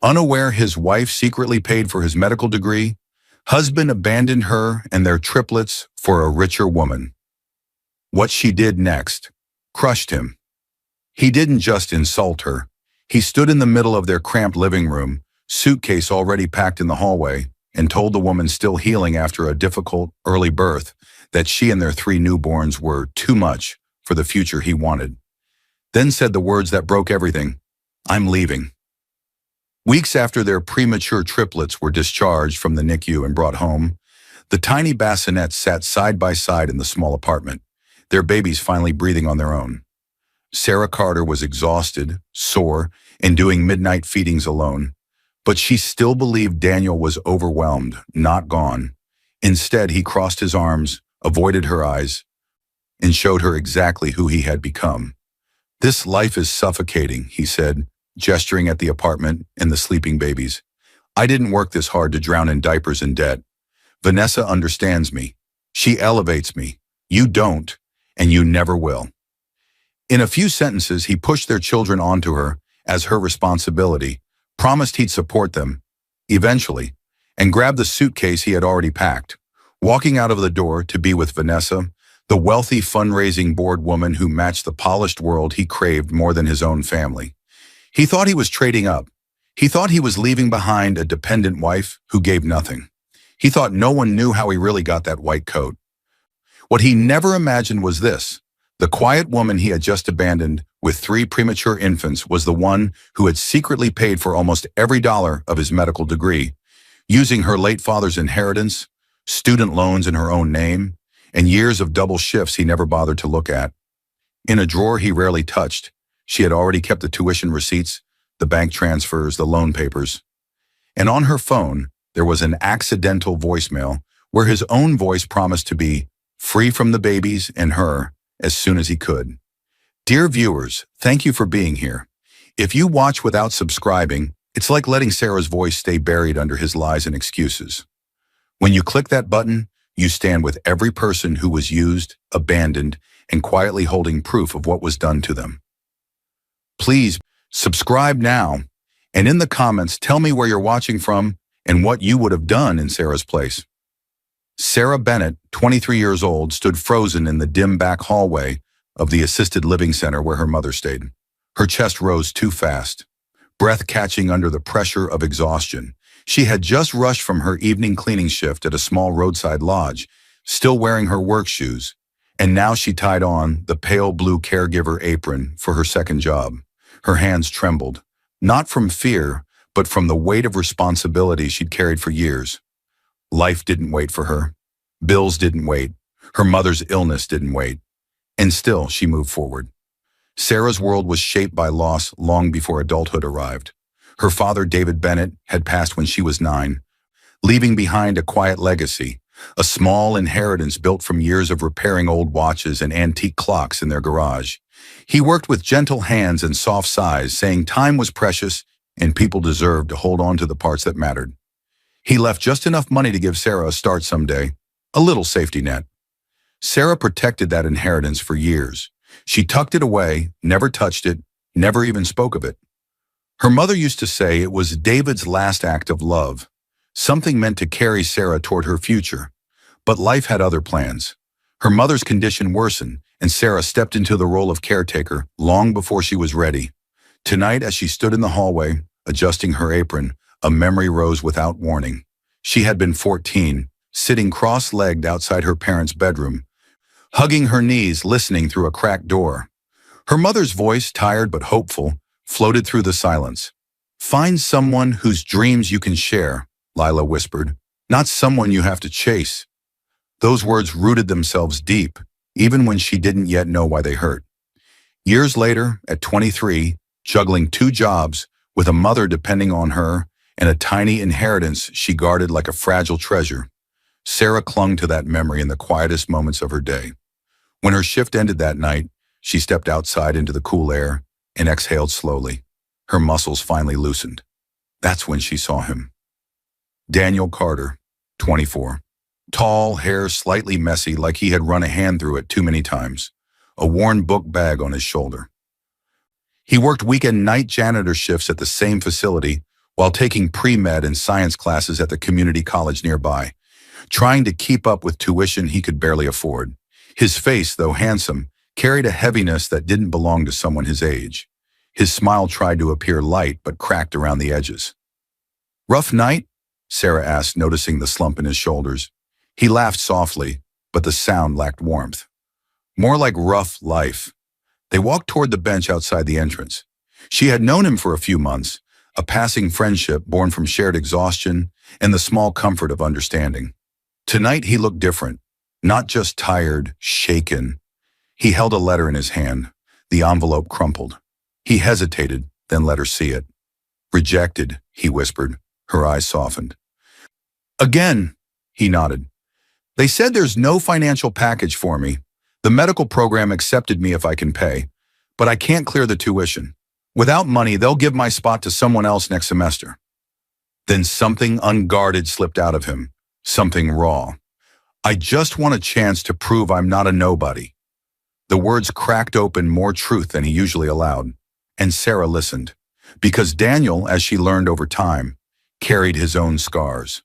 Unaware his wife secretly paid for his medical degree, husband abandoned her and their triplets for a richer woman. What she did next crushed him. He didn't just insult her. He stood in the middle of their cramped living room, suitcase already packed in the hallway, and told the woman still healing after a difficult early birth that she and their 3 newborns were too much for the future he wanted. Then said the words that broke everything, "I'm leaving." Weeks after their premature triplets were discharged from the NICU and brought home, the tiny bassinets sat side by side in the small apartment, their babies finally breathing on their own. Sarah Carter was exhausted, sore, and doing midnight feedings alone, but she still believed Daniel was overwhelmed, not gone. Instead, he crossed his arms, avoided her eyes, and showed her exactly who he had become. "This life is suffocating," he said, gesturing at the apartment and the sleeping babies. "I didn't work this hard to drown in diapers and debt. Vanessa understands me. She elevates me. You don't, and you never will." In a few sentences, he pushed their children onto her as her responsibility, promised he'd support them, eventually, and grabbed the suitcase he had already packed, walking out of the door to be with Vanessa, the wealthy fundraising board woman who matched the polished world he craved more than his own family. He thought he was trading up. He thought he was leaving behind a dependent wife who gave nothing. He thought no one knew how he really got that white coat. What he never imagined was this: the quiet woman he had just abandoned with 3 premature infants was the one who had secretly paid for almost every dollar of his medical degree, using her late father's inheritance, student loans in her own name, and years of double shifts he never bothered to look at. In a drawer he rarely touched, she had already kept the tuition receipts, the bank transfers, the loan papers. And on her phone, there was an accidental voicemail where his own voice promised to be free from the babies and her as soon as he could. Dear viewers, thank you for being here. If you watch without subscribing, it's like letting Sarah's voice stay buried under his lies and excuses. When you click that button, you stand with every person who was used, abandoned, and quietly holding proof of what was done to them. Please subscribe now, and in the comments, tell me where you're watching from and what you would have done in Sarah's place. Sarah Bennett, 23 years old, stood frozen in the dim back hallway of the assisted living center where her mother stayed. Her chest rose too fast, breath catching under the pressure of exhaustion. She had just rushed from her evening cleaning shift at a small roadside lodge, still wearing her work shoes, and now she tied on the pale blue caregiver apron for her second job. Her hands trembled, not from fear, but from the weight of responsibility she'd carried for years. Life didn't wait for her. Bills didn't wait. Her mother's illness didn't wait. And still, she moved forward. Sarah's world was shaped by loss long before adulthood arrived. Her father, David Bennett, had passed when she was 9, leaving behind a quiet legacy, a small inheritance built from years of repairing old watches and antique clocks in their garage. He worked with gentle hands and soft sighs, saying time was precious and people deserved to hold on to the parts that mattered. He left just enough money to give Sarah a start someday, a little safety net. Sarah protected that inheritance for years. She tucked it away, never touched it, never even spoke of it. Her mother used to say it was David's last act of love, something meant to carry Sarah toward her future. But life had other plans. Her mother's condition worsened, and Sarah stepped into the role of caretaker long before she was ready. Tonight, as she stood in the hallway, adjusting her apron, a memory rose without warning. She had been 14, sitting cross-legged outside her parents' bedroom, hugging her knees, listening through a cracked door. Her mother's voice, tired but hopeful, floated through the silence. "Find someone whose dreams you can share," Lila whispered, "not someone you have to chase." Those words rooted themselves deep, even when she didn't yet know why they hurt. Years later, at 23, juggling 2 jobs, with a mother depending on her and a tiny inheritance she guarded like a fragile treasure, Sarah clung to that memory in the quietest moments of her day. When her shift ended that night, she stepped outside into the cool air and exhaled slowly. Her muscles finally loosened. That's when she saw him. Daniel Carter, 24. Tall, hair slightly messy like he had run a hand through it too many times, a worn book bag on his shoulder. He worked weekend night janitor shifts at the same facility, while taking pre-med and science classes at the community college nearby, trying to keep up with tuition he could barely afford. His face, though handsome, carried a heaviness that didn't belong to someone his age. His smile tried to appear light but cracked around the edges. "Rough night?" Sarah asked, noticing the slump in his shoulders. He laughed softly, but the sound lacked warmth. "More like rough life." They walked toward the bench outside the entrance. She had known him for a few months, a passing friendship born from shared exhaustion and the small comfort of understanding. Tonight he looked different, not just tired, shaken. He held a letter in his hand, the envelope crumpled. He hesitated, then let her see it. "Rejected," he whispered. Her eyes softened. "Again," he nodded. "They said there's no financial package for me. The medical program accepted me if I can pay, but I can't clear the tuition. Without money, they'll give my spot to someone else next semester." Then something unguarded slipped out of him, something raw. "I just want a chance to prove I'm not a nobody." The words cracked open more truth than he usually allowed, and Sarah listened, because Daniel, as she learned over time, carried his own scars.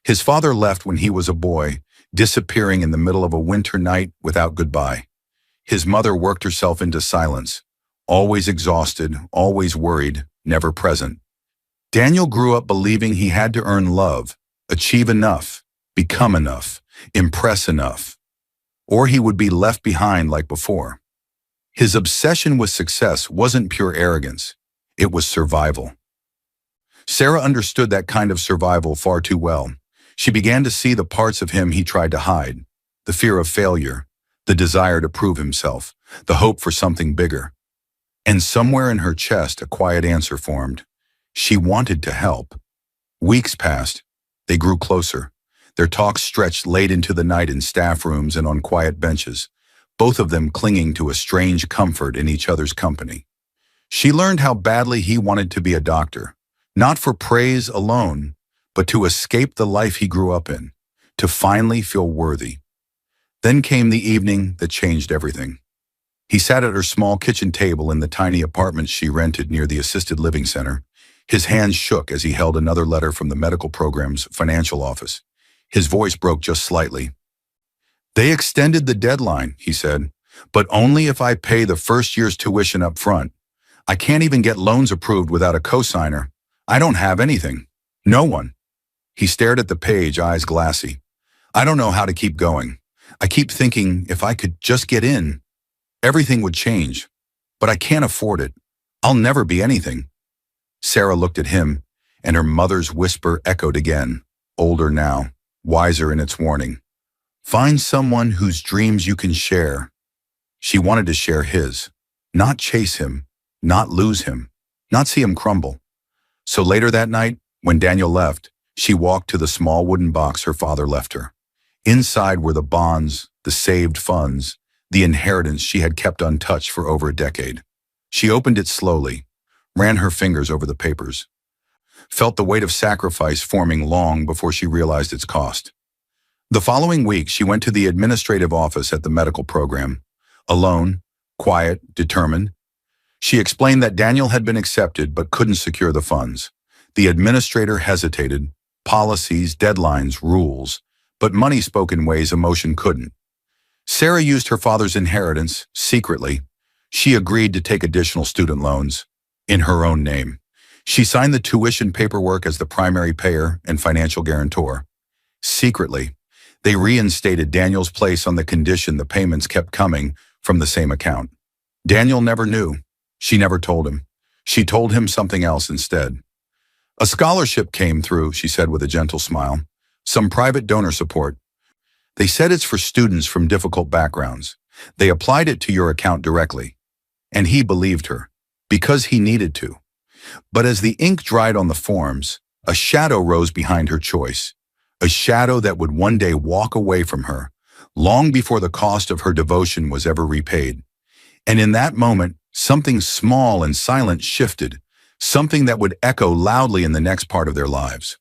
His father left when he was a boy, disappearing in the middle of a winter night without goodbye. His mother worked herself into silence, always exhausted, always worried, never present. Daniel grew up believing he had to earn love, achieve enough, become enough, impress enough, or he would be left behind like before. His obsession with success wasn't pure arrogance, it was survival. Sarah understood that kind of survival far too well. She began to see the parts of him he tried to hide, the fear of failure, the desire to prove himself, the hope for something bigger. And somewhere in her chest, a quiet answer formed. She wanted to help. Weeks passed. They grew closer. Their talks stretched late into the night in staff rooms and on quiet benches, both of them clinging to a strange comfort in each other's company. She learned how badly he wanted to be a doctor, not for praise alone, but to escape the life he grew up in, to finally feel worthy. Then came the evening that changed everything. He sat at her small kitchen table in the tiny apartment she rented near the assisted living center. His hands shook as he held another letter from the medical program's financial office. His voice broke just slightly. "They extended the deadline," he said, "but only if I pay the first year's tuition up front. I can't even get loans approved without a cosigner. I don't have anything. No one." He stared at the page, eyes glassy. "I don't know how to keep going. I keep thinking if I could just get in, everything would change. But I can't afford it. I'll never be anything." Sarah looked at him, and her mother's whisper echoed again, older now, wiser in its warning. "Find someone whose dreams you can share." She wanted to share his, not chase him, not lose him, not see him crumble. So later that night, when Daniel left, she walked to the small wooden box her father left her. Inside were the bonds, the saved funds, the inheritance she had kept untouched for over a decade. She opened it slowly, ran her fingers over the papers, felt the weight of sacrifice forming long before she realized its cost. The following week, she went to the administrative office at the medical program. Alone, quiet, determined. She explained that Daniel had been accepted but couldn't secure the funds. The administrator hesitated. Policies, deadlines, rules. But money spoke in ways emotion couldn't. Sarah used her father's inheritance, secretly. She agreed to take additional student loans, in her own name. She signed the tuition paperwork as the primary payer and financial guarantor. Secretly, they reinstated Daniel's place on the condition the payments kept coming from the same account. Daniel never knew. She never told him. She told him something else instead. "A scholarship came through," she said with a gentle smile. "Some private donor support. They said it's for students from difficult backgrounds. They applied it to your account directly." And he believed her, because he needed to. But as the ink dried on the forms, a shadow rose behind her choice. A shadow that would one day walk away from her, long before the cost of her devotion was ever repaid. And in that moment, something small and silent shifted, something that would echo loudly in the next part of their lives.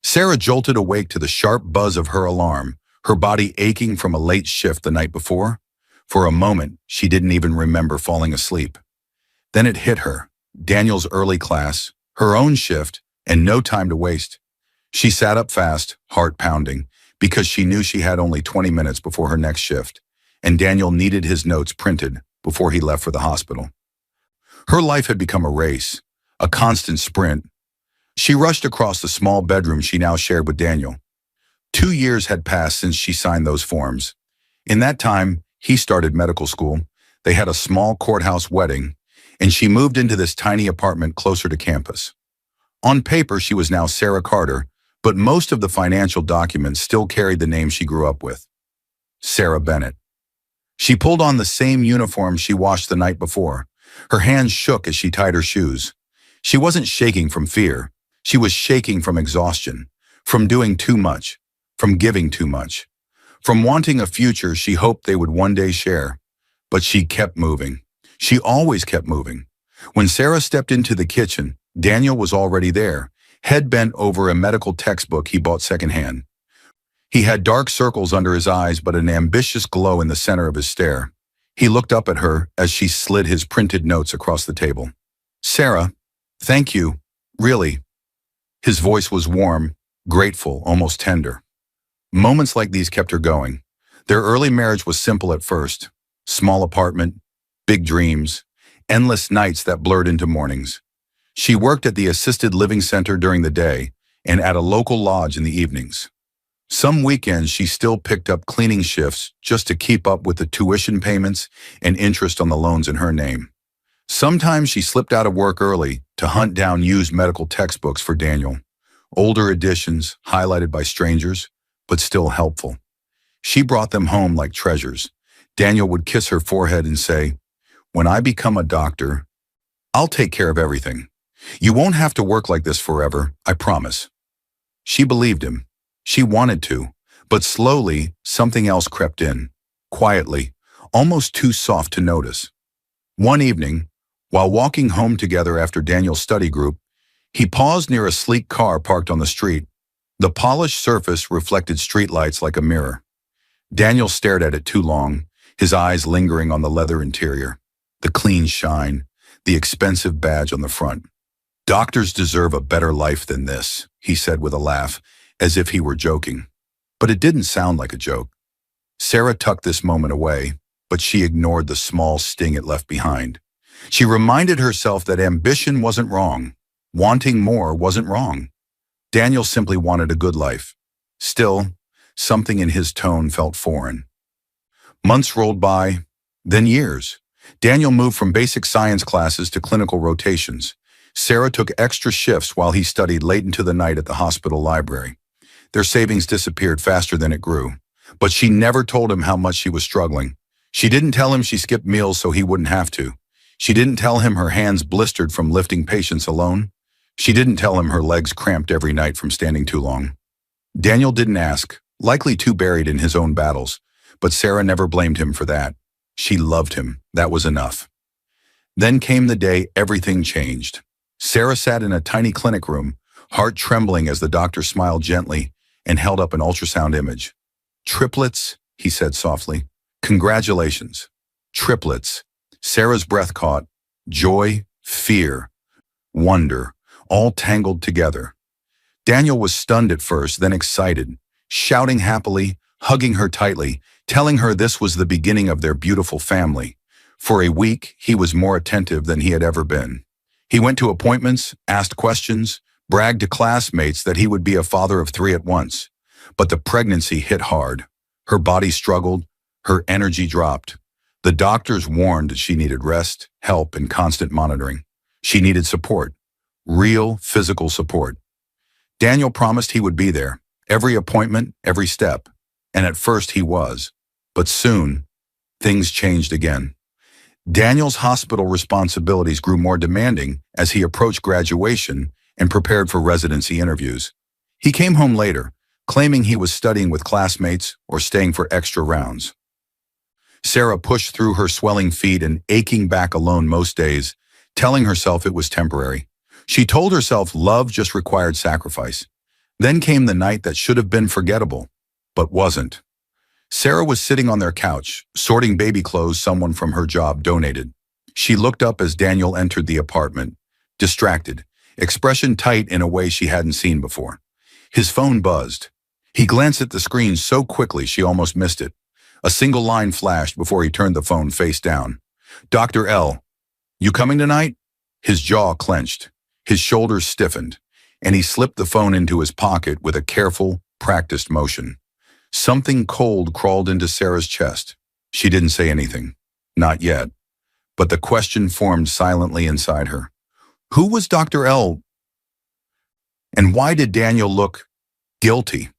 Sarah jolted awake to the sharp buzz of her alarm, her body aching from a late shift the night before. For a moment, she didn't even remember falling asleep. Then it hit her, Daniel's early class, her own shift, and no time to waste. She sat up fast, heart pounding, because she knew she had only 20 minutes before her next shift, and Daniel needed his notes printed before he left for the hospital. Her life had become a race, a constant sprint. She rushed across the small bedroom she now shared with Daniel. 2 years had passed since she signed those forms. In that time, he started medical school. They had a small courthouse wedding, and she moved into this tiny apartment closer to campus. On paper, she was now Sarah Carter, but most of the financial documents still carried the name she grew up with, Sarah Bennett. She pulled on the same uniform she washed the night before. Her hands shook as she tied her shoes. She wasn't shaking from fear. She was shaking from exhaustion, from doing too much, from giving too much, from wanting a future she hoped they would one day share. But she kept moving. She always kept moving. When Sarah stepped into the kitchen, Daniel was already there, head bent over a medical textbook he bought secondhand. He had dark circles under his eyes but an ambitious glow in the center of his stare. He looked up at her as she slid his printed notes across the table. "Sarah, thank you, really." His voice was warm, grateful, almost tender. Moments like these kept her going. Their early marriage was simple at first. Small apartment, big dreams, endless nights that blurred into mornings. She worked at the assisted living center during the day and at a local lodge in the evenings. Some weekends she still picked up cleaning shifts just to keep up with the tuition payments and interest on the loans in her name. Sometimes she slipped out of work early to hunt down used medical textbooks for Daniel. Older editions, highlighted by strangers, but still helpful. She brought them home like treasures. Daniel would kiss her forehead and say, "When I become a doctor, I'll take care of everything. You won't have to work like this forever, I promise." She believed him. She wanted to, but slowly something else crept in, quietly, almost too soft to notice. One evening, while walking home together after Daniel's study group, he paused near a sleek car parked on the street. The polished surface reflected streetlights like a mirror. Daniel stared at it too long, his eyes lingering on the leather interior, the clean shine, the expensive badge on the front. "Doctors deserve a better life than this," he said with a laugh, as if he were joking. But it didn't sound like a joke. Sarah tucked this moment away, but she ignored the small sting it left behind. She reminded herself that ambition wasn't wrong. Wanting more wasn't wrong. Daniel simply wanted a good life. Still, something in his tone felt foreign. Months rolled by, then years. Daniel moved from basic science classes to clinical rotations. Sarah took extra shifts while he studied late into the night at the hospital library. Their savings disappeared faster than it grew. But she never told him how much she was struggling. She didn't tell him she skipped meals so he wouldn't have to. She didn't tell him her hands blistered from lifting patients alone. She didn't tell him her legs cramped every night from standing too long. Daniel didn't ask, likely too buried in his own battles, but Sarah never blamed him for that. She loved him. That was enough. Then came the day everything changed. Sarah sat in a tiny clinic room, heart trembling as the doctor smiled gently and held up an ultrasound image. "Triplets," he said softly. "Congratulations. Triplets." Sarah's breath caught. Joy, fear, wonder, all tangled together. Daniel was stunned at first, then excited, shouting happily, hugging her tightly, telling her this was the beginning of their beautiful family. For a week, he was more attentive than he had ever been. He went to appointments, asked questions, bragged to classmates that he would be a father of 3 at once. But the pregnancy hit hard. Her body struggled, her energy dropped. The doctors warned that she needed rest, help, and constant monitoring. She needed support, real physical support. Daniel promised he would be there, every appointment, every step. And at first he was. But soon, things changed again. Daniel's hospital responsibilities grew more demanding as he approached graduation and prepared for residency interviews. He came home later, claiming he was studying with classmates or staying for extra rounds. Sarah pushed through her swelling feet and aching back alone most days, telling herself it was temporary. She told herself love just required sacrifice. Then came the night that should have been forgettable, but wasn't. Sarah was sitting on their couch, sorting baby clothes someone from her job donated. She looked up as Daniel entered the apartment, distracted, expression tight in a way she hadn't seen before. His phone buzzed. He glanced at the screen so quickly she almost missed it. A single line flashed before he turned the phone face down. "Dr. L, you coming tonight?" His jaw clenched. His shoulders stiffened, and he slipped the phone into his pocket with a careful, practiced motion. Something cold crawled into Sarah's chest. She didn't say anything. Not yet. But the question formed silently inside her. Who was Dr. L? And why did Daniel look guilty?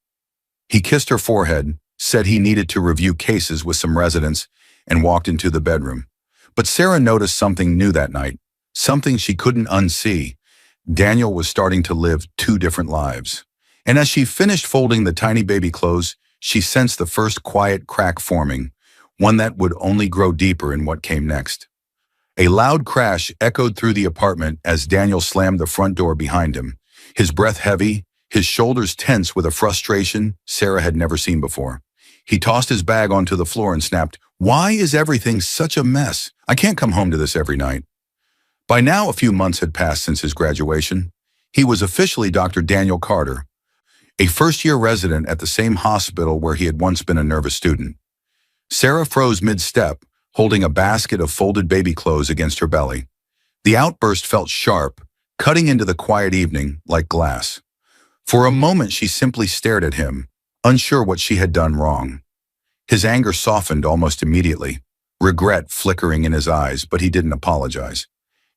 He kissed her forehead, said he needed to review cases with some residents, and walked into the bedroom. But Sarah noticed something new that night, something she couldn't unsee. Daniel was starting to live two different lives. And as she finished folding the tiny baby clothes, she sensed the first quiet crack forming, one that would only grow deeper in what came next. A loud crash echoed through the apartment as Daniel slammed the front door behind him, his breath heavy, his shoulders tense with a frustration Sarah had never seen before. He tossed his bag onto the floor and snapped, "Why is everything such a mess? I can't come home to this every night." By now, a few months had passed since his graduation. He was officially Dr. Daniel Carter, a first-year resident at the same hospital where he had once been a nervous student. Sarah froze mid-step, holding a basket of folded baby clothes against her belly. The outburst felt sharp, cutting into the quiet evening like glass. For a moment, she simply stared at him, unsure what she had done wrong. His anger softened almost immediately, regret flickering in his eyes, but he didn't apologize.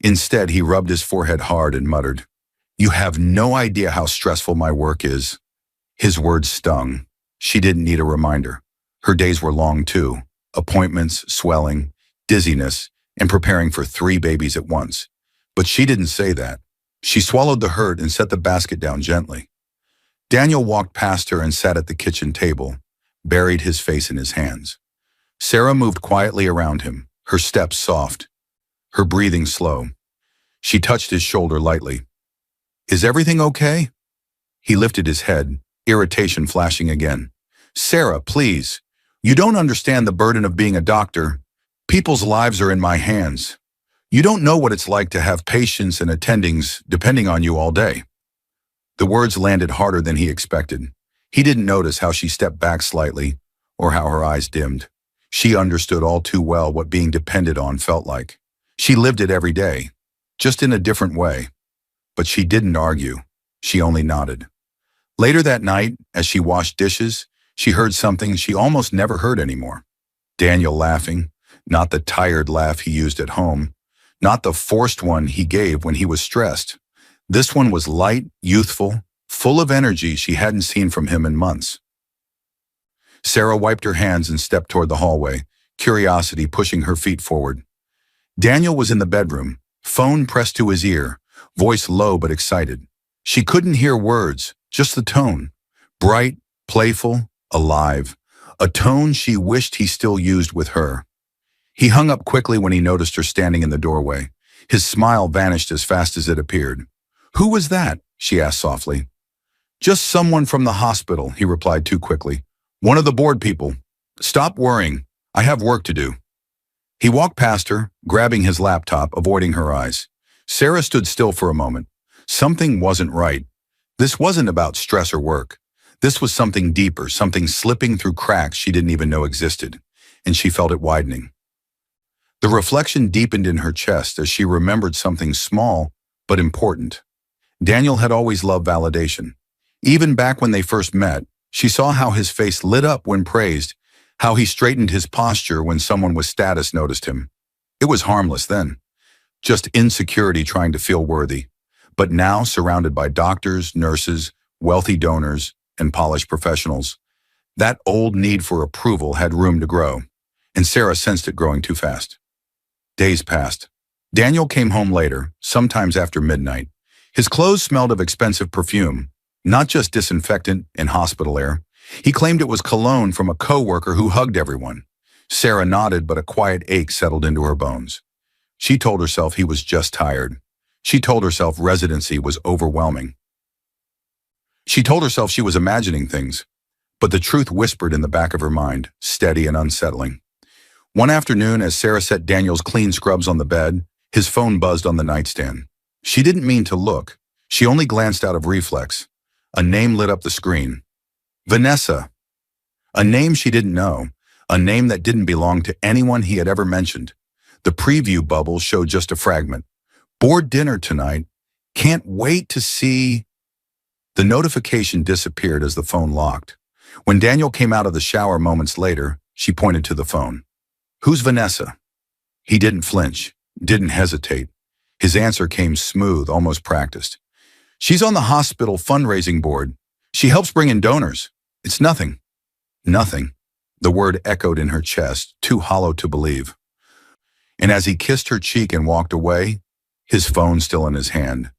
Instead, he rubbed his forehead hard and muttered, "You have no idea how stressful my work is." His words stung. She didn't need a reminder. Her days were long too. Appointments, swelling, dizziness, and preparing for 3 babies at once. But she didn't say that. She swallowed the hurt and set the basket down gently. Daniel walked past her and sat at the kitchen table, buried his face in his hands. Sarah moved quietly around him, her steps soft, her breathing slow. She touched his shoulder lightly. "Is everything okay?" He lifted his head, irritation flashing again. "Sarah, please. You don't understand the burden of being a doctor. People's lives are in my hands. You don't know what it's like to have patients and attendings depending on you all day." The words landed harder than he expected. He didn't notice how she stepped back slightly or how her eyes dimmed. She understood all too well what being depended on felt like. She lived it every day, just in a different way. But she didn't argue. She only nodded. Later that night, as she washed dishes, she heard something she almost never heard anymore. Daniel laughing, not the tired laugh he used at home, not the forced one he gave when he was stressed. This one was light, youthful, full of energy she hadn't seen from him in months. Sarah wiped her hands and stepped toward the hallway, curiosity pushing her feet forward. Daniel was in the bedroom, phone pressed to his ear, voice low but excited. She couldn't hear words, just the tone. Bright, playful, alive. A tone she wished he still used with her. He hung up quickly when he noticed her standing in the doorway. His smile vanished as fast as it appeared. "Who was that?" she asked softly. "Just someone from the hospital," he replied too quickly. "One of the board people. Stop worrying. I have work to do." He walked past her, grabbing his laptop, avoiding her eyes. Sarah stood still for a moment. Something wasn't right. This wasn't about stress or work. This was something deeper, something slipping through cracks she didn't even know existed, and she felt it widening. The reflection deepened in her chest as she remembered something small but important. Daniel had always loved validation. Even back when they first met, she saw how his face lit up when praised, how he straightened his posture when someone with status noticed him. It was harmless then, just insecurity trying to feel worthy. But now, surrounded by doctors, nurses, wealthy donors, and polished professionals, that old need for approval had room to grow, and Sarah sensed it growing too fast. Days passed. Daniel came home later, sometimes after midnight. His clothes smelled of expensive perfume, not just disinfectant and hospital air. He claimed it was cologne from a coworker who hugged everyone. Sarah nodded, but a quiet ache settled into her bones. She told herself he was just tired. She told herself residency was overwhelming. She told herself she was imagining things, but the truth whispered in the back of her mind, steady and unsettling. One afternoon, as Sarah set Daniel's clean scrubs on the bed, his phone buzzed on the nightstand. She didn't mean to look. She only glanced out of reflex. A name lit up the screen. Vanessa. A name she didn't know. A name that didn't belong to anyone he had ever mentioned. The preview bubble showed just a fragment. Board dinner tonight. Can't wait to see... The notification disappeared as the phone locked. When Daniel came out of the shower moments later, she pointed to the phone. Who's Vanessa? He didn't flinch, didn't hesitate. His answer came smooth, almost practiced. She's on the hospital fundraising board. She helps bring in donors. It's nothing. Nothing. The word echoed in her chest, too hollow to believe. And as he kissed her cheek and walked away, his phone still in his hand,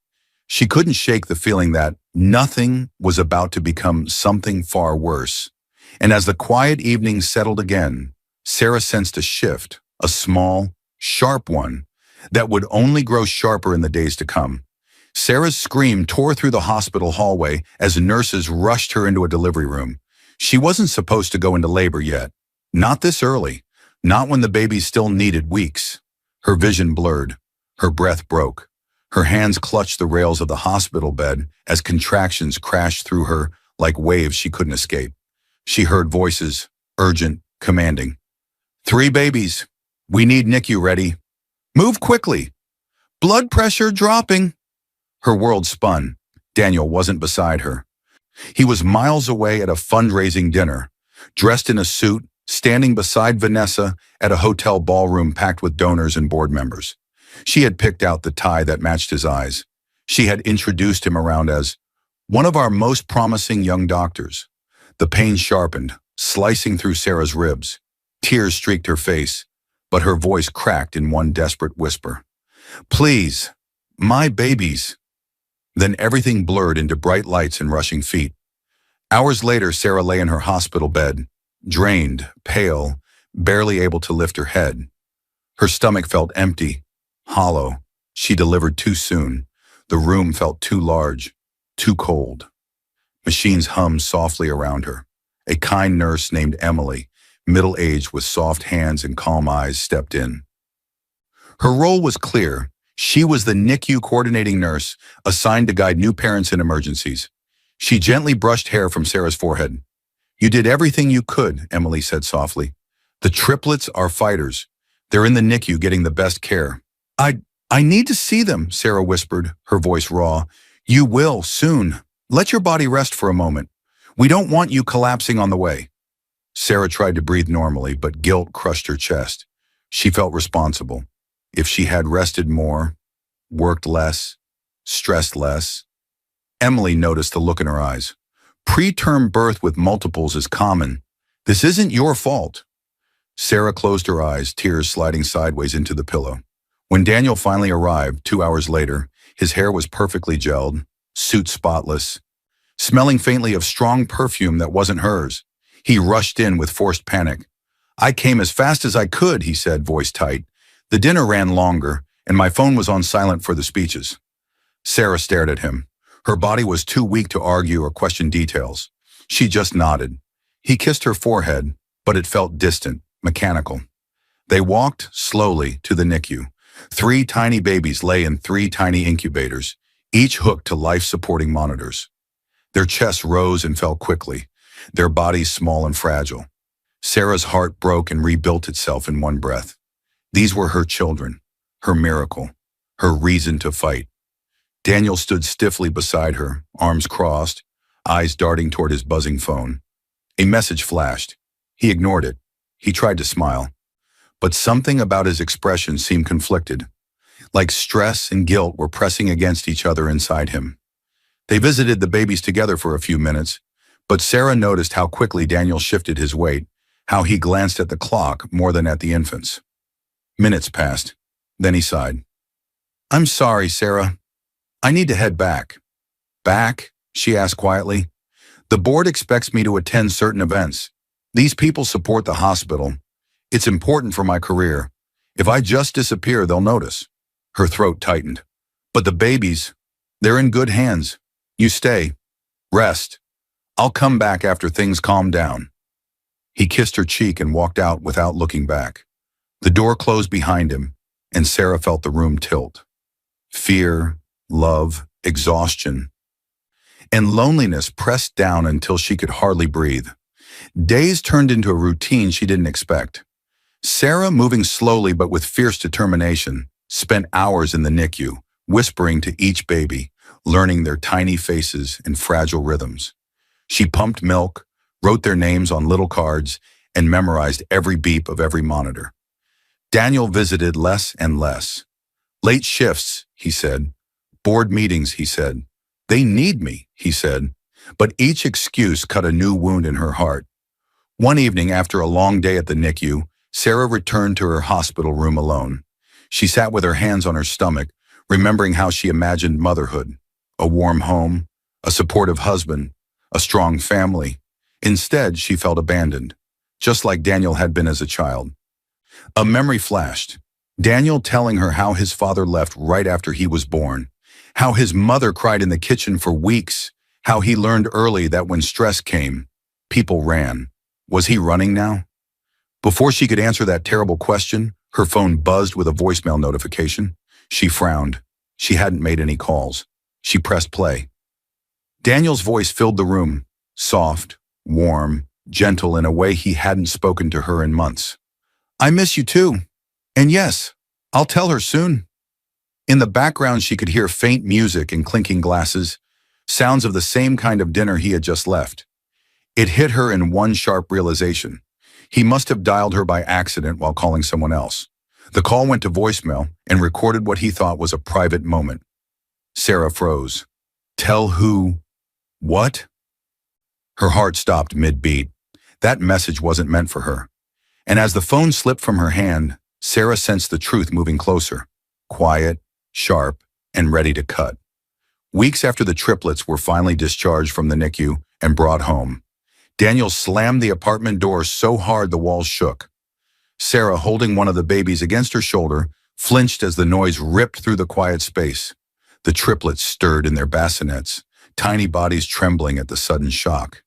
she couldn't shake the feeling that nothing was about to become something far worse. And as the quiet evening settled again, Sarah sensed a shift, a small, sharp one, that would only grow sharper in the days to come. Sarah's scream tore through the hospital hallway as nurses rushed her into a delivery room. She wasn't supposed to go into labor yet. Not this early. Not when the baby still needed weeks. Her vision blurred. Her breath broke. Her hands clutched the rails of the hospital bed as contractions crashed through her like waves she couldn't escape. She heard voices, urgent, commanding. 3 babies. We need NICU ready. Move quickly. Blood pressure dropping. Her world spun. Daniel wasn't beside her. He was miles away at a fundraising dinner, dressed in a suit, standing beside Vanessa at a hotel ballroom packed with donors and board members. She had picked out the tie that matched his eyes. She had introduced him around as one of our most promising young doctors. The pain sharpened, slicing through Sarah's ribs. Tears streaked her face, but her voice cracked in one desperate whisper. Please, my babies. Then everything blurred into bright lights and rushing feet. Hours later, Sarah lay in her hospital bed, drained, pale, barely able to lift her head. Her stomach felt empty, hollow. She delivered too soon. The room felt too large, too cold. Machines hummed softly around her. A kind nurse named Emily, middle-aged with soft hands and calm eyes, stepped in. Her role was clear. She was the NICU coordinating nurse assigned to guide new parents in emergencies. She gently brushed hair from Sarah's forehead. You did everything you could, Emily said softly. The triplets are fighters. They're in the NICU getting the best care. I need to see them, Sarah whispered, her voice raw. You will, soon. Let your body rest for a moment. We don't want you collapsing on the way. Sarah tried to breathe normally, but guilt crushed her chest. She felt responsible. If she had rested more, worked less, stressed less. Emily noticed the look in her eyes. Preterm birth with multiples is common. This isn't your fault. Sarah closed her eyes, tears sliding sideways into the pillow. When Daniel finally arrived 2 hours later, his hair was perfectly gelled, suit spotless, smelling faintly of strong perfume that wasn't hers. He rushed in with forced panic. I came as fast as I could, he said, voice tight. The dinner ran longer, and my phone was on silent for the speeches. Sarah stared at him. Her body was too weak to argue or question details. She just nodded. He kissed her forehead, but it felt distant, mechanical. They walked slowly to the NICU. 3 tiny babies lay in 3 tiny incubators, each hooked to life-supporting monitors. Their chests rose and fell quickly, their bodies small and fragile. Sarah's heart broke and rebuilt itself in one breath. These were her children, her miracle, her reason to fight. Daniel stood stiffly beside her, arms crossed, eyes darting toward his buzzing phone. A message flashed. He ignored it. He tried to smile. But something about his expression seemed conflicted, like stress and guilt were pressing against each other inside him. They visited the babies together for a few minutes, but Sarah noticed how quickly Daniel shifted his weight, how he glanced at the clock more than at the infants. Minutes passed. Then he sighed. I'm sorry, Sarah. I need to head back. Back? She asked quietly. The board expects me to attend certain events. These people support the hospital. It's important for my career. If I just disappear, they'll notice. Her throat tightened. But the babies, they're in good hands. You stay. Rest. I'll come back after things calm down. He kissed her cheek and walked out without looking back. The door closed behind him, and Sarah felt the room tilt. Fear, love, exhaustion, and loneliness pressed down until she could hardly breathe. Days turned into a routine she didn't expect. Sarah, moving slowly but with fierce determination, spent hours in the NICU, whispering to each baby, learning their tiny faces and fragile rhythms. She pumped milk, wrote their names on little cards, and memorized every beep of every monitor. Daniel visited less and less. Late shifts, he said. Board meetings, he said. They need me, he said. But each excuse cut a new wound in her heart. One evening, after a long day at the NICU, Sarah returned to her hospital room alone. She sat with her hands on her stomach, remembering how she imagined motherhood. A warm home, a supportive husband, a strong family. Instead, she felt abandoned, just like Daniel had been as a child. A memory flashed. Daniel telling her how his father left right after he was born, how his mother cried in the kitchen for weeks, how he learned early that when stress came, people ran. Was he running now? Before she could answer that terrible question, her phone buzzed with a voicemail notification. She frowned. She hadn't made any calls. She pressed play. Daniel's voice filled the room, soft, warm, gentle in a way he hadn't spoken to her in months. I miss you too. And yes, I'll tell her soon. In the background, she could hear faint music and clinking glasses, sounds of the same kind of dinner he had just left. It hit her in one sharp realization. He must have dialed her by accident while calling someone else. The call went to voicemail and recorded what he thought was a private moment. Sarah froze. Tell who? What? Her heart stopped mid-beat. That message wasn't meant for her. And as the phone slipped from her hand, Sarah sensed the truth moving closer. Quiet, sharp, and ready to cut. Weeks after the triplets were finally discharged from the NICU and brought home, Daniel slammed the apartment door so hard the walls shook. Sarah, holding one of the babies against her shoulder, flinched as the noise ripped through the quiet space. The triplets stirred in their bassinets, tiny bodies trembling at the sudden shock.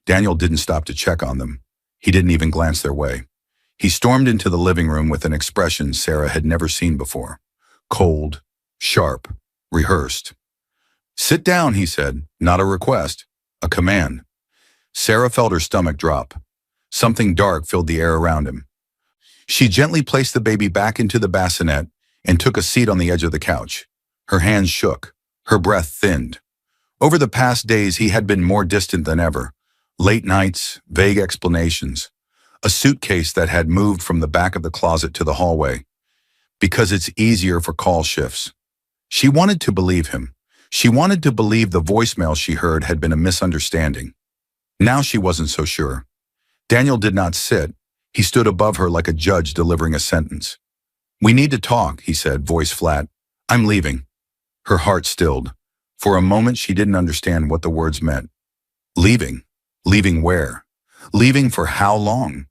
Daniel didn't stop to check on them. He didn't even glance their way. He stormed into the living room with an expression Sarah had never seen before. Cold, sharp, rehearsed. Sit down, he said, not a request, a command. Sarah felt her stomach drop. Something dark filled the air around him. She gently placed the baby back into the bassinet and took a seat on the edge of the couch. Her hands shook. Her breath thinned. Over the past days, he had been more distant than ever. Late nights, vague explanations. A suitcase that had moved from the back of the closet to the hallway. Because it's easier for call shifts. She wanted to believe him. She wanted to believe the voicemail she heard had been a misunderstanding. Now she wasn't so sure. Daniel did not sit. He stood above her like a judge delivering a sentence. We need to talk, he said, voice flat. I'm leaving. Her heart stilled. For a moment, she didn't understand what the words meant. Leaving? Leaving where? Leaving for how long?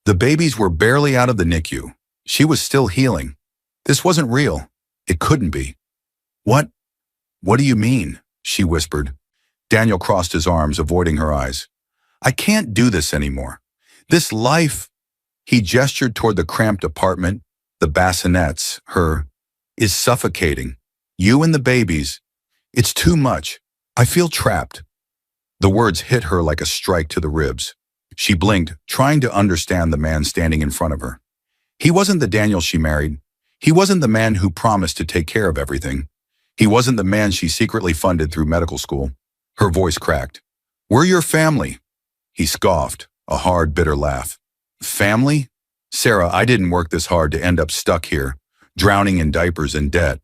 The babies were barely out of the NICU. She was still healing. This wasn't real. It couldn't be. What? What do you mean? She whispered. Daniel crossed his arms, avoiding her eyes. I can't do this anymore. This life, he gestured toward the cramped apartment, the bassinets, is suffocating. You and the babies. It's too much. I feel trapped. The words hit her like a strike to the ribs. She blinked, trying to understand the man standing in front of her. He wasn't the Daniel she married. He wasn't the man who promised to take care of everything. He wasn't the man she secretly funded through medical school. Her voice cracked. We're your family. He scoffed, a hard, bitter laugh. Family? Sarah, I didn't work this hard to end up stuck here, drowning in diapers and debt.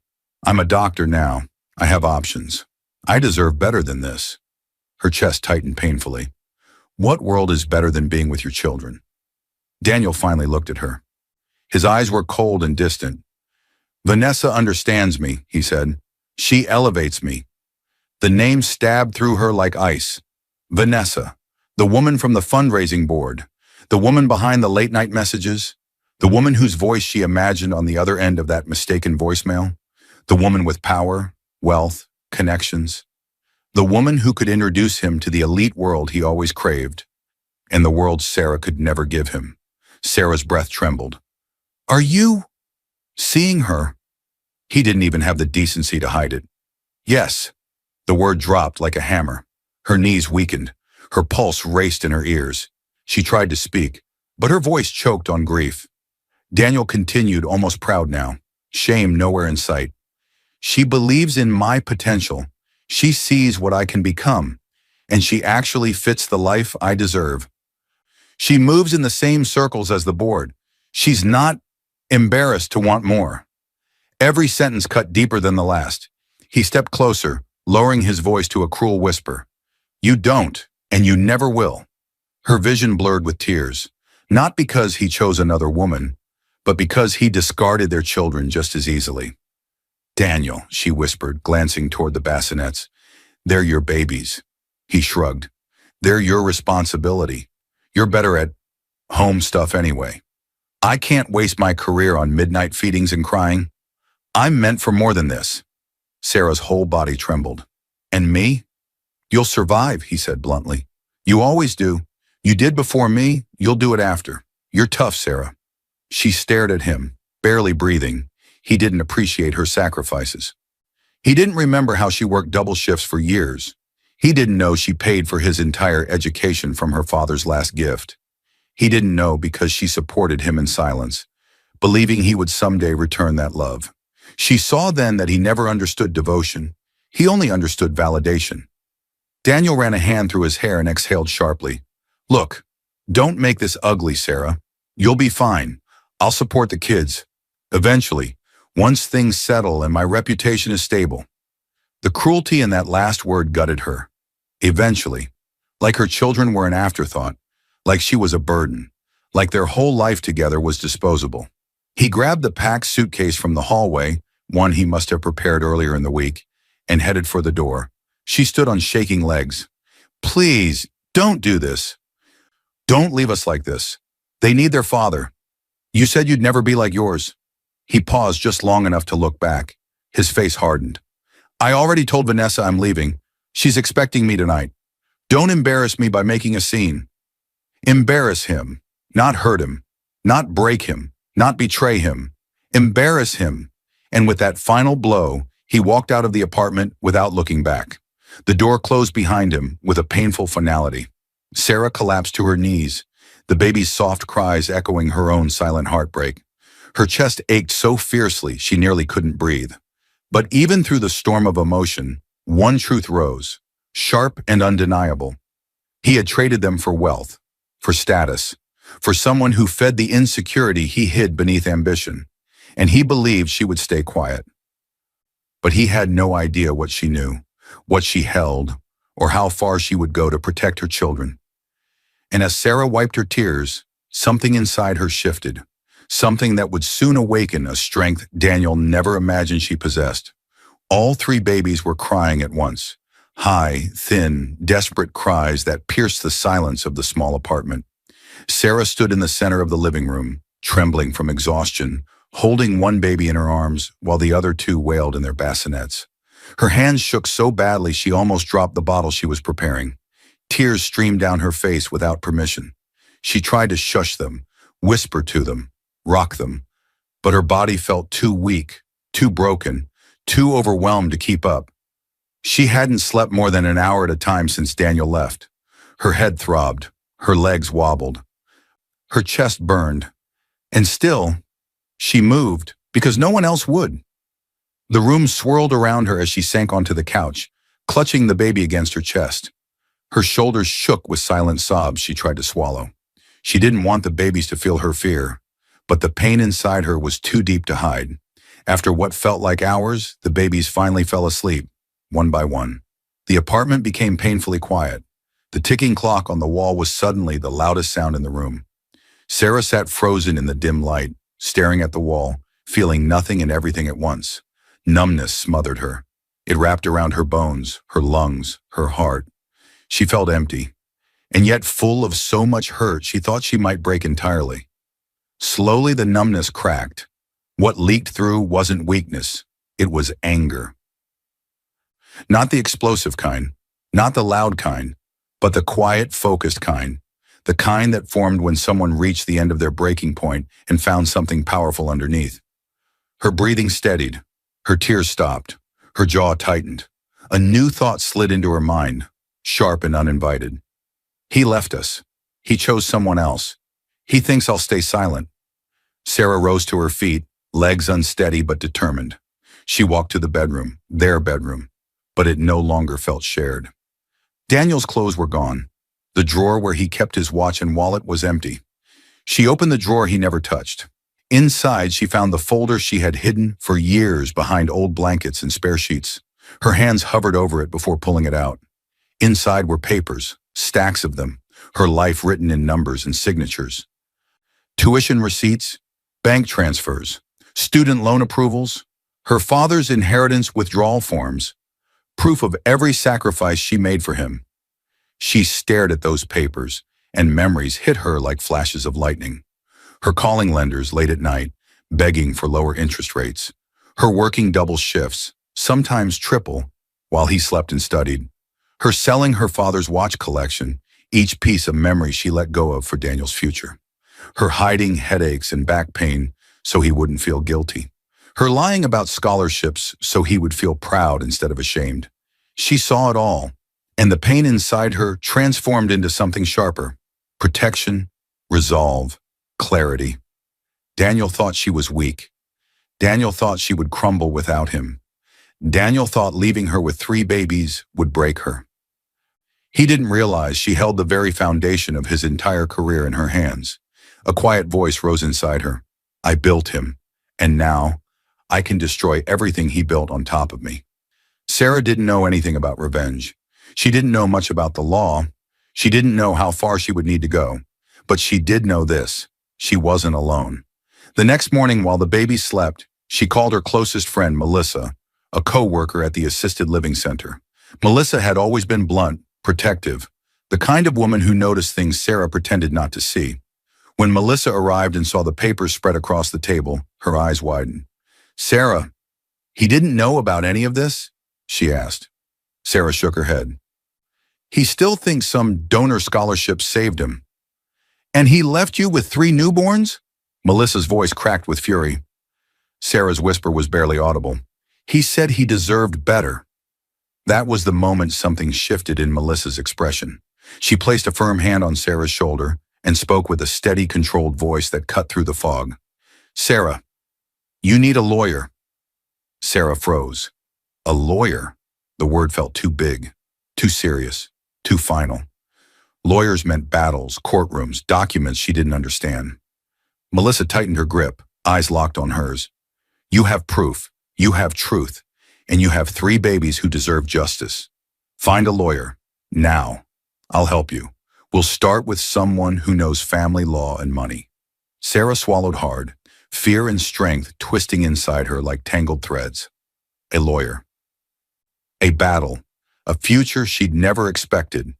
I'm a doctor now. I have options. I deserve better than this. Her chest tightened painfully. What world is better than being with your children? Daniel finally looked at her. His eyes were cold and distant. Vanessa understands me, he said. She elevates me. The name stabbed through her like ice. Vanessa, the woman from the fundraising board, the woman behind the late-night messages, the woman whose voice she imagined on the other end of that mistaken voicemail, the woman with power, wealth, connections, the woman who could introduce him to the elite world he always craved, and the world Sarah could never give him. Sarah's breath trembled. Are you seeing her? He didn't even have the decency to hide it. Yes. The word dropped like a hammer. Her knees weakened. Her pulse raced in her ears. She tried to speak, but her voice choked on grief. Daniel continued, almost proud now. Shame nowhere in sight. She believes in my potential. She sees what I can become, and she actually fits the life I deserve. She moves in the same circles as the board. She's not embarrassed to want more. Every sentence cut deeper than the last. He stepped closer, lowering his voice to a cruel whisper. You don't, and you never will. Her vision blurred with tears, not because he chose another woman, but because he discarded their children just as easily. Daniel, she whispered, glancing toward the bassinets. They're your babies. He shrugged. They're your responsibility. You're better at home stuff anyway. I can't waste my career on midnight feedings and crying. I'm meant for more than this. Sarah's whole body trembled. And me? You'll survive, he said bluntly. You always do. You did before me, you'll do it after. You're tough, Sarah. She stared at him, barely breathing. He didn't appreciate her sacrifices. He didn't remember how she worked double shifts for years. He didn't know she paid for his entire education from her father's last gift. He didn't know because she supported him in silence, believing he would someday return that love. She saw then that he never understood devotion. He only understood validation. Daniel ran a hand through his hair and exhaled sharply. Look, don't make this ugly, Sarah. You'll be fine. I'll support the kids. Eventually, once things settle and my reputation is stable. The cruelty in that last word gutted her. Eventually, like her children were an afterthought, like she was a burden, like their whole life together was disposable. He grabbed the packed suitcase from the hallway, one he must have prepared earlier in the week, and headed for the door. She stood on shaking legs. Please, don't do this. Don't leave us like this. They need their father. You said you'd never be like yours. He paused just long enough to look back. His face hardened. I already told Vanessa I'm leaving. She's expecting me tonight. Don't embarrass me by making a scene. Embarrass him, not hurt him, not break him, not betray him. Embarrass him. And with that final blow, he walked out of the apartment without looking back. The door closed behind him with a painful finality. Sarah collapsed to her knees, the baby's soft cries echoing her own silent heartbreak. Her chest ached so fiercely she nearly couldn't breathe. But even through the storm of emotion, one truth rose, sharp and undeniable. He had traded them for wealth, for status, for someone who fed the insecurity he hid beneath ambition, and he believed she would stay quiet. But he had no idea what she knew, what she held, or how far she would go to protect her children. And as Sarah wiped her tears, something inside her shifted, something that would soon awaken a strength Daniel never imagined she possessed. All three babies were crying at once, high, thin, desperate cries that pierced the silence of the small apartment. Sarah stood in the center of the living room, trembling from exhaustion, holding one baby in her arms while the other two wailed in their bassinets. Her hands shook so badly she almost dropped the bottle she was preparing. Tears streamed down her face without permission. She tried to shush them, whisper to them, rock them, but her body felt too weak, too broken, too overwhelmed to keep up. She hadn't slept more than an hour at a time since Daniel left. Her head throbbed, her legs wobbled, her chest burned, and still, she moved because no one else would. The room swirled around her as she sank onto the couch, clutching the baby against her chest. Her shoulders shook with silent sobs she tried to swallow. She didn't want the babies to feel her fear, but the pain inside her was too deep to hide. After what felt like hours, the babies finally fell asleep, one by one. The apartment became painfully quiet. The ticking clock on the wall was suddenly the loudest sound in the room. Sarah sat frozen in the dim light, staring at the wall, feeling nothing and everything at once. Numbness smothered her. It wrapped around her bones, her lungs, her heart. She felt empty, and yet full of so much hurt she thought she might break entirely. Slowly the numbness cracked. What leaked through wasn't weakness, it was anger. Not the explosive kind, not the loud kind, but the quiet, focused kind. The kind that formed when someone reached the end of their breaking point and found something powerful underneath. Her breathing steadied, her tears stopped, her jaw tightened. A new thought slid into her mind, sharp and uninvited. He left us. He chose someone else. He thinks I'll stay silent. Sarah rose to her feet, legs unsteady but determined. She walked to the bedroom, their bedroom, but it no longer felt shared. Daniel's clothes were gone. The drawer where he kept his watch and wallet was empty. She opened the drawer he never touched. Inside, she found the folder she had hidden for years behind old blankets and spare sheets. Her hands hovered over it before pulling it out. Inside were papers, stacks of them, her life written in numbers and signatures. Tuition receipts, bank transfers, student loan approvals, her father's inheritance withdrawal forms, proof of every sacrifice she made for him. She stared at those papers, and memories hit her like flashes of lightning. Her calling lenders late at night, begging for lower interest rates. Her working double shifts, sometimes triple, while he slept and studied. Her selling her father's watch collection, each piece a memory she let go of for Daniel's future. Her hiding headaches and back pain so he wouldn't feel guilty. Her lying about scholarships so he would feel proud instead of ashamed. She saw it all, and the pain inside her transformed into something sharper. Protection, resolve, clarity. Daniel thought she was weak. Daniel thought she would crumble without him. Daniel thought leaving her with 3 babies would break her. He didn't realize she held the very foundation of his entire career in her hands. A quiet voice rose inside her. I built him, and now I can destroy everything he built on top of me. Sarah didn't know anything about revenge. She didn't know much about the law. She didn't know how far she would need to go. But she did know this. She wasn't alone. The next morning, while the baby slept, she called her closest friend, Melissa, a co-worker at the assisted living center. Melissa had always been blunt, protective, the kind of woman who noticed things Sarah pretended not to see. When Melissa arrived and saw the papers spread across the table, her eyes widened. Sarah, he didn't know about any of this? She asked. Sarah shook her head. He still thinks some donor scholarship saved him. And he left you with 3 newborns? Melissa's voice cracked with fury. Sarah's whisper was barely audible. He said he deserved better. That was the moment something shifted in Melissa's expression. She placed a firm hand on Sarah's shoulder and spoke with a steady, controlled voice that cut through the fog. Sarah, you need a lawyer. Sarah froze. A lawyer? The word felt too big, too serious, too final. Lawyers meant battles, courtrooms, documents she didn't understand. Melissa tightened her grip, eyes locked on hers. You have proof, you have truth, and you have 3 babies who deserve justice. Find a lawyer, now. I'll help you. We'll start with someone who knows family law and money. Sarah swallowed hard, fear and strength twisting inside her like tangled threads. A lawyer. A battle, a future she'd never expected.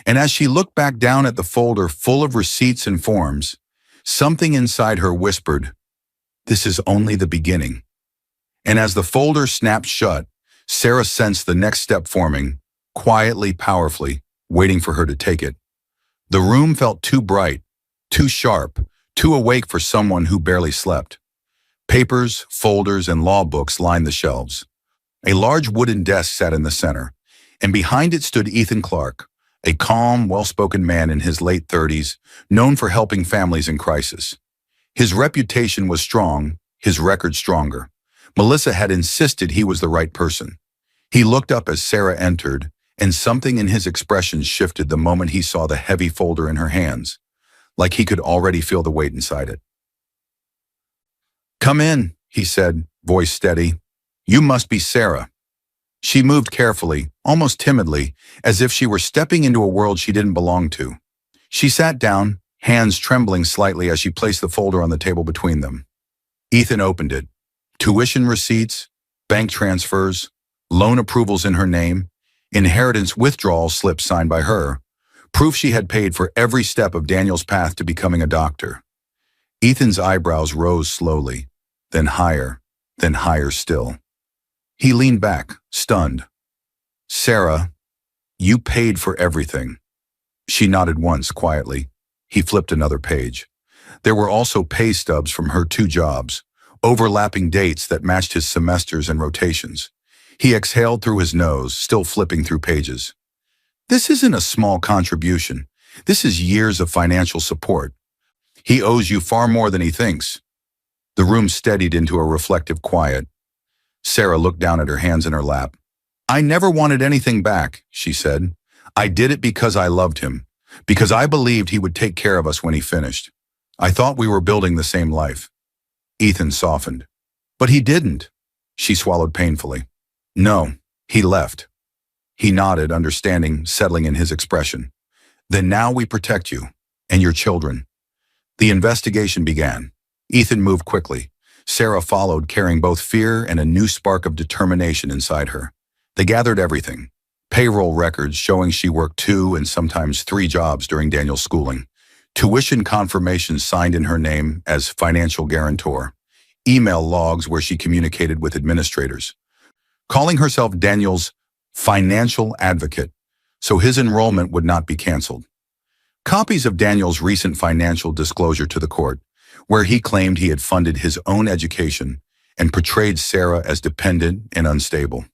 And as she looked back down at the folder full of receipts and forms, something inside her whispered, this is only the beginning. And as the folder snapped shut, Sarah sensed the next step forming, quietly, powerfully, waiting for her to take it. The room felt too bright, too sharp, too awake for someone who barely slept. Papers, folders, and law books lined the shelves. A large wooden desk sat in the center, and behind it stood Ethan Clark, a calm, well-spoken man in his late 30s, known for helping families in crisis. His reputation was strong, his record stronger. Melissa had insisted he was the right person. He looked up as Sarah entered, and something in his expression shifted the moment he saw the heavy folder in her hands, like he could already feel the weight inside it. Come in, he said, voice steady. You must be Sarah. She moved carefully, almost timidly, as if she were stepping into a world she didn't belong to. She sat down, hands trembling slightly as she placed the folder on the table between them. Ethan opened it. Tuition receipts, bank transfers, loan approvals in her name, inheritance withdrawal slips signed by her, proof she had paid for every step of Daniel's path to becoming a doctor. Ethan's eyebrows rose slowly, then higher still. He leaned back, stunned. Sarah, you paid for everything. She nodded once, quietly. He flipped another page. There were also pay stubs from her 2 jobs, overlapping dates that matched his semesters and rotations. He exhaled through his nose, still flipping through pages. This isn't a small contribution. This is years of financial support. He owes you far more than he thinks. The room steadied into a reflective quiet. Sarah looked down at her hands in her lap. I never wanted anything back, she said. I did it because I loved him, because I believed he would take care of us when he finished. I thought we were building the same life. Ethan softened. But he didn't. She swallowed painfully. No, he left. He nodded, understanding, settling in his expression. Then now we protect you, and your children. The investigation began. Ethan moved quickly. Sarah followed, carrying both fear and a new spark of determination inside her. They gathered everything. Payroll records showing she worked 2 and sometimes 3 jobs during Daniel's schooling. Tuition confirmations signed in her name as financial guarantor. Email logs where she communicated with administrators. Calling herself Daniel's financial advocate, so his enrollment would not be canceled. Copies of Daniel's recent financial disclosure to the court, where he claimed he had funded his own education and portrayed Sarah as dependent and unstable.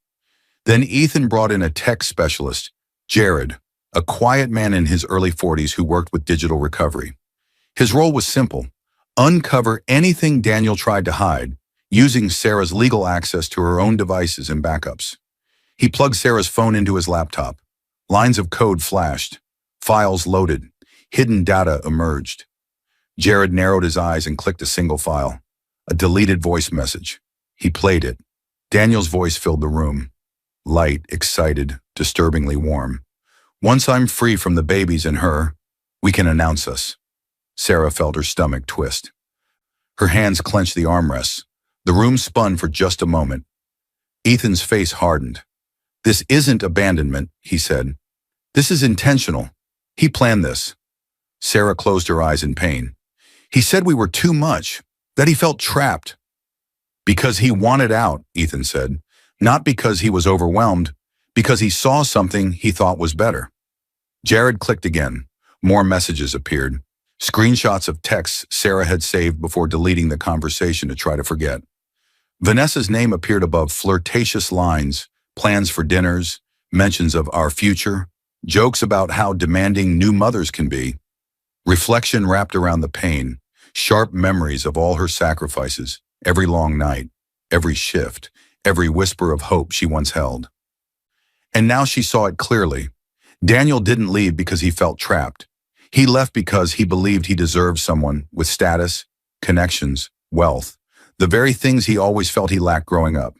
Then Ethan brought in a tech specialist, Jared, a quiet man in his early 40s who worked with digital recovery. His role was simple: uncover anything Daniel tried to hide, using Sarah's legal access to her own devices and backups. He plugged Sarah's phone into his laptop. Lines of code flashed. Files loaded. Hidden data emerged. Jared narrowed his eyes and clicked a single file. A deleted voice message. He played it. Daniel's voice filled the room. Light, excited, disturbingly warm. Once I'm free from the babies and her, we can announce us. Sarah felt her stomach twist. Her hands clenched the armrests. The room spun for just a moment. Ethan's face hardened. This isn't abandonment, he said. This is intentional. He planned this. Sarah closed her eyes in pain. He said we were too much, that he felt trapped. Because he wanted out, Ethan said. Not because he was overwhelmed, because he saw something he thought was better. Jared clicked again. More messages appeared. Screenshots of texts Sarah had saved before deleting the conversation to try to forget. Vanessa's name appeared above flirtatious lines, plans for dinners, mentions of our future, jokes about how demanding new mothers can be. Reflection wrapped around the pain, sharp memories of all her sacrifices, every long night, every shift, every whisper of hope she once held. And now she saw it clearly. Daniel didn't leave because he felt trapped. He left because he believed he deserved someone with status, connections, wealth, the very things he always felt he lacked growing up.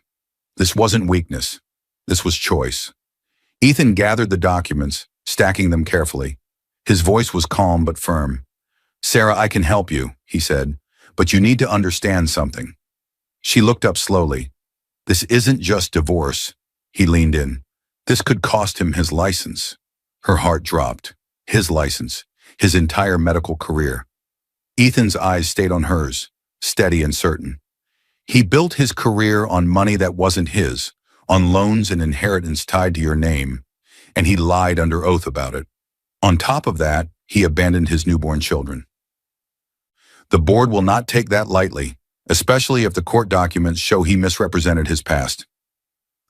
This wasn't weakness. This was choice. Ethan gathered the documents, stacking them carefully. His voice was calm but firm. Sarah, I can help you, he said, but you need to understand something. She looked up slowly. This isn't just divorce. He leaned in. This could cost him his license. Her heart dropped. His license. His entire medical career. Ethan's eyes stayed on hers, steady and certain. He built his career on money that wasn't his, on loans and inheritance tied to your name, and he lied under oath about it. On top of that, he abandoned his newborn children. The board will not take that lightly, especially if the court documents show he misrepresented his past.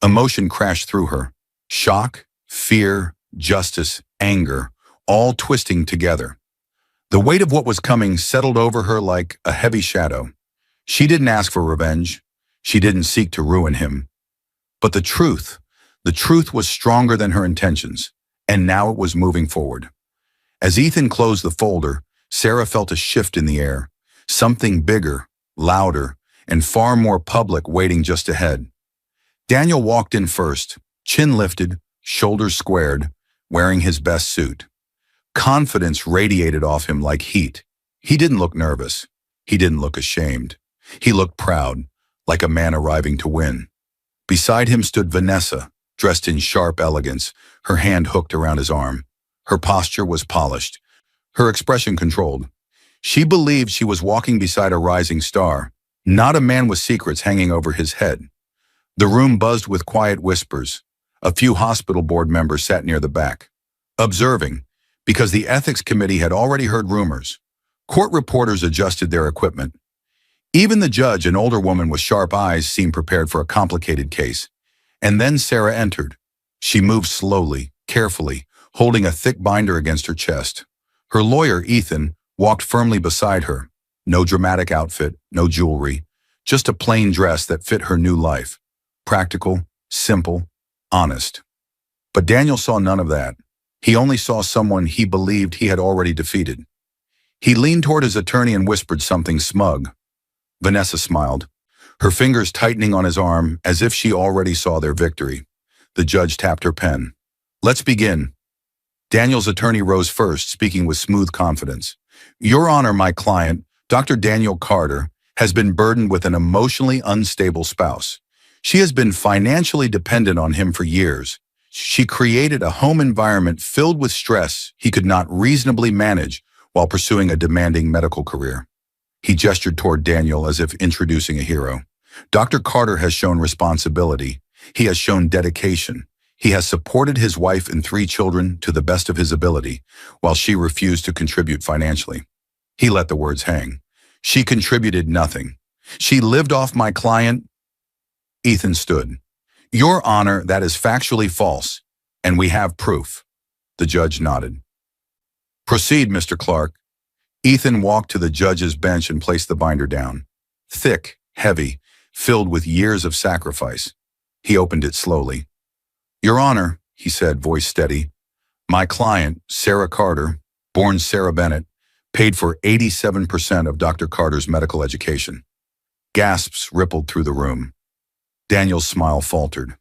Emotion crashed through her. Shock, fear, justice, anger, all twisting together. The weight of what was coming settled over her like a heavy shadow. She didn't ask for revenge. She didn't seek to ruin him. But the truth was stronger than her intentions, and now it was moving forward. As Ethan closed the folder, Sarah felt a shift in the air, something bigger, louder, and far more public waiting just ahead. Daniel walked in first, chin lifted, shoulders squared, wearing his best suit. Confidence radiated off him like heat. He didn't look nervous. He didn't look ashamed. He looked proud, like a man arriving to win. Beside him stood Vanessa, dressed in sharp elegance, her hand hooked around his arm. Her posture was polished, her expression controlled. She believed she was walking beside a rising star, not a man with secrets hanging over his head. The room buzzed with quiet whispers. A few hospital board members sat near the back, observing, because the ethics committee had already heard rumors. Court reporters adjusted their equipment. Even the judge, an older woman with sharp eyes, seemed prepared for a complicated case. And then Sarah entered. She moved slowly, carefully, holding a thick binder against her chest. Her lawyer, Ethan, walked firmly beside her. No dramatic outfit, no jewelry, just a plain dress that fit her new life. Practical, simple, honest. But Daniel saw none of that. He only saw someone he believed he had already defeated. He leaned toward his attorney and whispered something smug. Vanessa smiled, her fingers tightening on his arm as if she already saw their victory. The judge tapped her pen. "Let's begin." Daniel's attorney rose first, speaking with smooth confidence. "Your Honor, my client, Dr. Daniel Carter, has been burdened with an emotionally unstable spouse. She has been financially dependent on him for years. She created a home environment filled with stress he could not reasonably manage while pursuing a demanding medical career." He gestured toward Daniel as if introducing a hero. "Dr. Carter has shown responsibility. He has shown dedication. He has supported his wife and 3 children to the best of his ability, while she refused to contribute financially." He let the words hang. "She contributed nothing. She lived off my client." Ethan stood. "Your Honor, that is factually false, and we have proof." The judge nodded. "Proceed, Mr. Clark." Ethan walked to the judge's bench and placed the binder down. Thick, heavy, filled with years of sacrifice. He opened it slowly. "Your Honor," he said, voice steady, "my client, Sarah Carter, born Sarah Bennett, paid for 87% of Dr. Carter's medical education." Gasps rippled through the room. Daniel's smile faltered.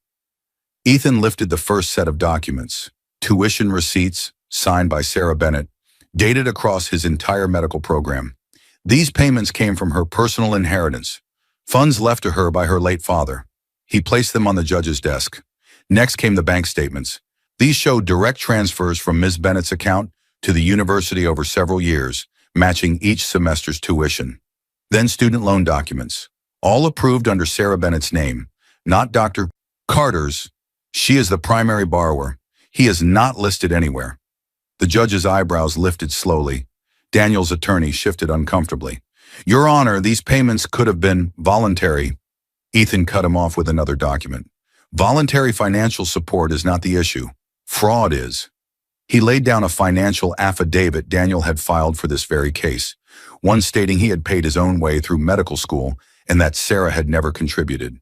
Ethan lifted the first set of documents, tuition receipts, signed by Sarah Bennett, dated across his entire medical program. These payments came from her personal inheritance, funds left to her by her late father. He placed them on the judge's desk. Next came the bank statements. These showed direct transfers from Ms. Bennett's account to the university over several years, matching each semester's tuition. Then student loan documents, all approved under Sarah Bennett's name, not Dr. Carter's. She is the primary borrower. He is not listed anywhere. The judge's eyebrows lifted slowly. Daniel's attorney shifted uncomfortably. "Your Honor, these payments could have been voluntary." Ethan cut him off with another document. "Voluntary financial support is not the issue. Fraud is." He laid down a financial affidavit Daniel had filed for this very case, one stating he had paid his own way through medical school and that Sarah had never contributed.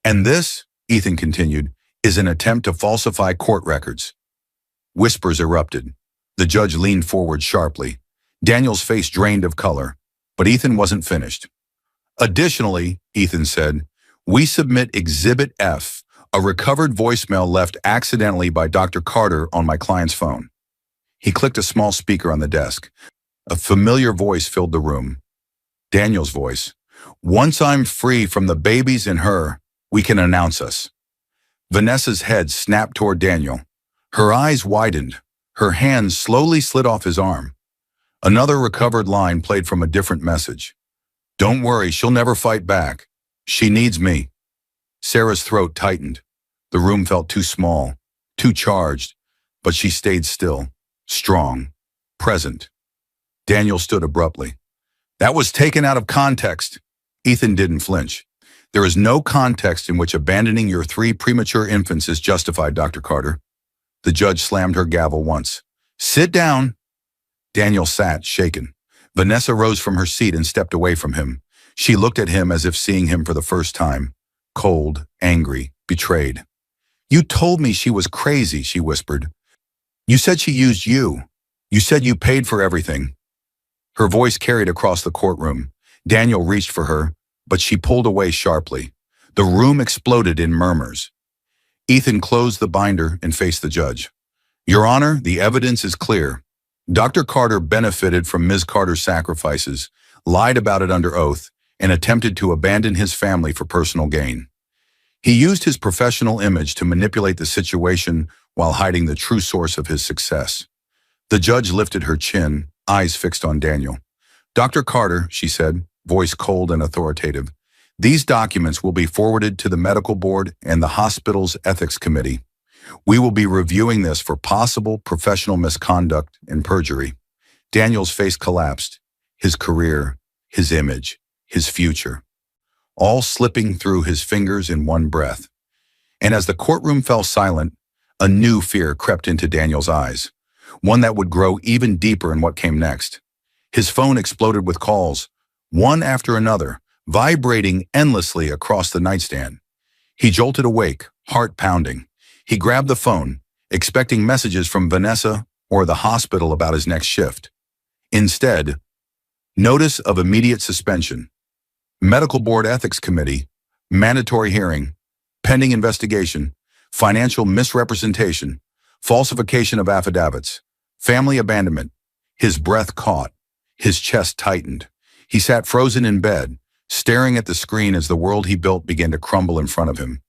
"And this," Ethan continued, "is an attempt to falsify court records." Whispers erupted. The judge leaned forward sharply. Daniel's face drained of color, but Ethan wasn't finished. "Additionally," Ethan said, "we submit Exhibit F, a recovered voicemail left accidentally by Dr. Carter on my client's phone." He clicked a small speaker on the desk. A familiar voice filled the room. Daniel's voice. "Once I'm free from the babies and her, we can announce us." Vanessa's head snapped toward Daniel. Her eyes widened. Her hand slowly slid off his arm. Another recovered line played from a different message. "Don't worry, she'll never fight back. She needs me." Sarah's throat tightened. The room felt too small, too charged, but she stayed still, strong, present. Daniel stood abruptly. "That was taken out of context." Ethan didn't flinch. "There is no context in which abandoning your 3 premature infants is justified, Dr. Carter." The judge slammed her gavel once. "Sit down." Daniel sat, shaken. Vanessa rose from her seat and stepped away from him. She looked at him as if seeing him for the first time. Cold, angry, betrayed. "You told me she was crazy," she whispered. "You said she used you. You said you paid for everything." Her voice carried across the courtroom. Daniel reached for her, but she pulled away sharply. The room exploded in murmurs. Ethan closed the binder and faced the judge. "Your Honor, the evidence is clear. Dr. Carter benefited from Ms. Carter's sacrifices, lied about it under oath, and attempted to abandon his family for personal gain. He used his professional image to manipulate the situation while hiding the true source of his success." The judge lifted her chin, eyes fixed on Daniel. "Dr. Carter," she said, voice cold and authoritative, "these documents will be forwarded to the medical board and the hospital's ethics committee. We will be reviewing this for possible professional misconduct and perjury." Daniel's face collapsed, his career, his image, his future, all slipping through his fingers in one breath. And as the courtroom fell silent, a new fear crept into Daniel's eyes, one that would grow even deeper in what came next. His phone exploded with calls, one after another, vibrating endlessly across the nightstand. He jolted awake, heart pounding. He grabbed the phone, expecting messages from Vanessa or the hospital about his next shift. Instead, notice of immediate suspension, medical board ethics committee, mandatory hearing, pending investigation, financial misrepresentation, falsification of affidavits, family abandonment. His breath caught. His chest tightened. He sat frozen in bed, staring at the screen as the world he built began to crumble in front of him.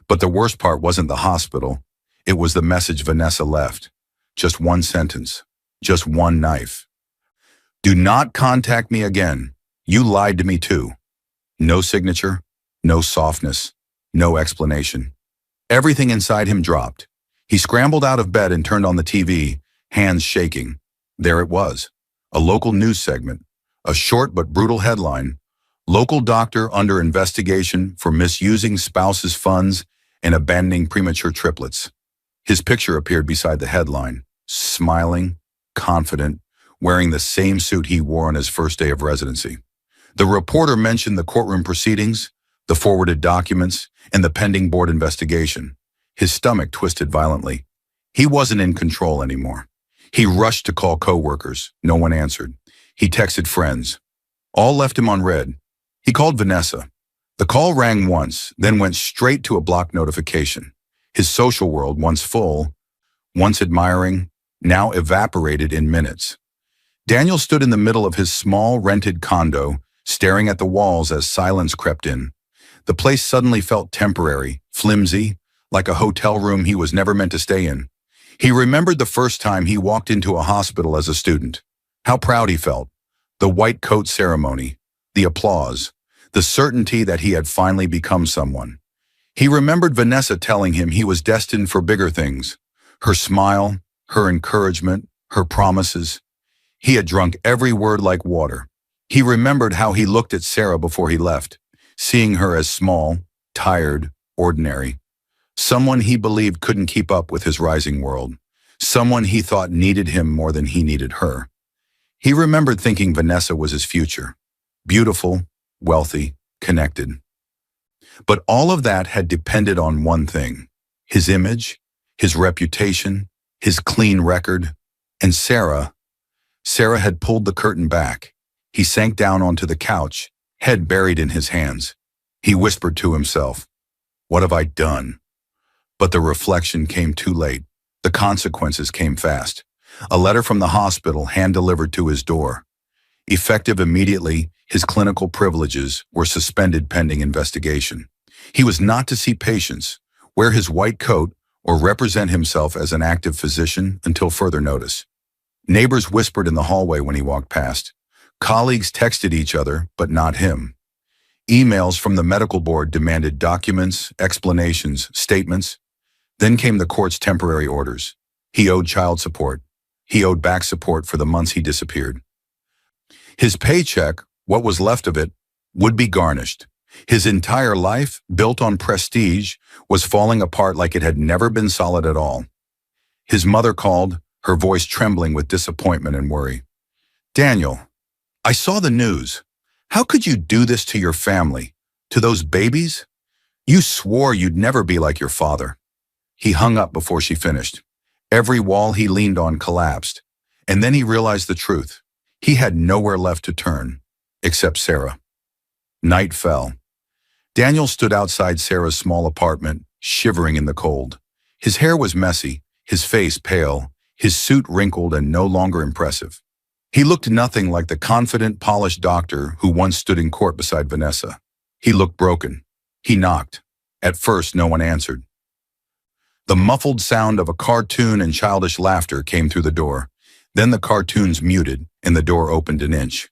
But the worst part wasn't the hospital. It was the message Vanessa left. Just one sentence. Just one knife. Do not contact me again. You lied to me too. No signature, no softness, no explanation. Everything inside him dropped. He scrambled out of bed and turned on the TV, hands shaking. There it was, a local news segment, a short but brutal headline. Local doctor under investigation for misusing spouse's funds and abandoning premature triplets. His picture appeared beside the headline, smiling, confident, wearing the same suit he wore on his first day of residency. The reporter mentioned the courtroom proceedings, the forwarded documents, and the pending board investigation. His stomach twisted violently. He wasn't in control anymore. He rushed to call coworkers. No one answered. He texted friends. All left him on red. He called Vanessa. The call rang once, then went straight to a blocked notification. His social world, once full, once admiring, now evaporated in minutes. Daniel stood in the middle of his small rented condo, staring at the walls as silence crept in. The place suddenly felt temporary, flimsy, like a hotel room he was never meant to stay in. He remembered the first time he walked into a hospital as a student. How proud he felt. The white coat ceremony, the applause, the certainty that he had finally become someone. He remembered Vanessa telling him he was destined for bigger things. Her smile, her encouragement, her promises. He had drunk every word like water. He remembered how he looked at Sarah before he left, seeing her as small, tired, ordinary. Someone he believed couldn't keep up with his rising world. Someone he thought needed him more than he needed her. He remembered thinking Vanessa was his future. Beautiful, wealthy, connected. But all of that had depended on one thing: his image, his reputation, his clean record. And Sarah had pulled the curtain back. He sank down onto the couch, head buried in his hands. He whispered to himself, "What have I done?" But the reflection came too late. The consequences came fast. A letter from the hospital hand-delivered to his door. Effective immediately, his clinical privileges were suspended pending investigation. He was not to see patients, wear his white coat, or represent himself as an active physician until further notice. Neighbors whispered in the hallway when he walked past. Colleagues texted each other, but not him. Emails from the medical board demanded documents, explanations, statements. Then came the court's temporary orders. He owed child support. He owed back support for the months he disappeared. His paycheck, what was left of it, would be garnished. His entire life, built on prestige, was falling apart like it had never been solid at all. His mother called, her voice trembling with disappointment and worry. "Daniel, I saw the news. How could you do this to your family, to those babies? You swore you'd never be like your father." He hung up before she finished. Every wall he leaned on collapsed. And then he realized the truth. He had nowhere left to turn, except Sarah. Night fell. Daniel stood outside Sarah's small apartment, shivering in the cold. His hair was messy, his face pale, his suit wrinkled and no longer impressive. He looked nothing like the confident, polished doctor who once stood in court beside Vanessa. He looked broken. He knocked. At first, no one answered. The muffled sound of a cartoon and childish laughter came through the door. Then the cartoons muted, and the door opened an inch.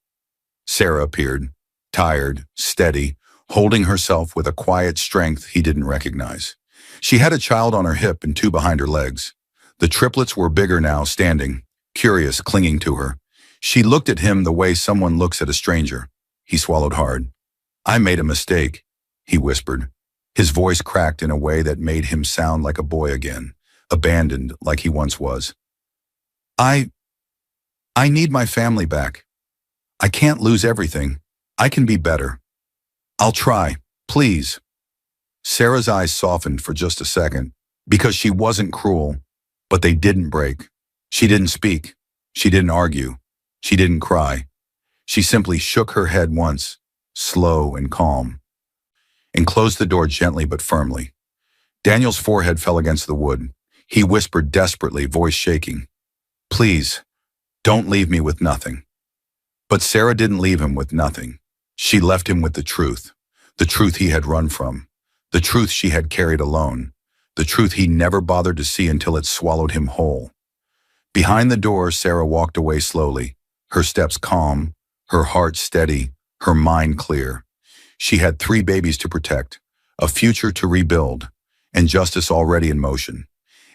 Sarah appeared, tired, steady, holding herself with a quiet strength he didn't recognize. She had a child on her hip and two behind her legs. The triplets were bigger now, standing, curious, clinging to her. She looked at him the way someone looks at a stranger. He swallowed hard. "I made a mistake," he whispered. His voice cracked in a way that made him sound like a boy again, abandoned like he once was. I, I need my family back. I can't lose everything. I can be better. I'll try, please. Sarah's eyes softened for just a second, because she wasn't cruel, but they didn't break. She didn't speak. She didn't argue. She didn't cry. She simply shook her head once, slow and calm, and closed the door gently but firmly. Daniel's forehead fell against the wood. He whispered desperately, voice shaking, "Please, don't leave me with nothing." But Sarah didn't leave him with nothing. She left him with the truth he had run from, the truth she had carried alone, the truth he never bothered to see until it swallowed him whole. Behind the door, Sarah walked away slowly, her steps calm, her heart steady, her mind clear. She had 3 babies to protect, a future to rebuild, and justice already in motion.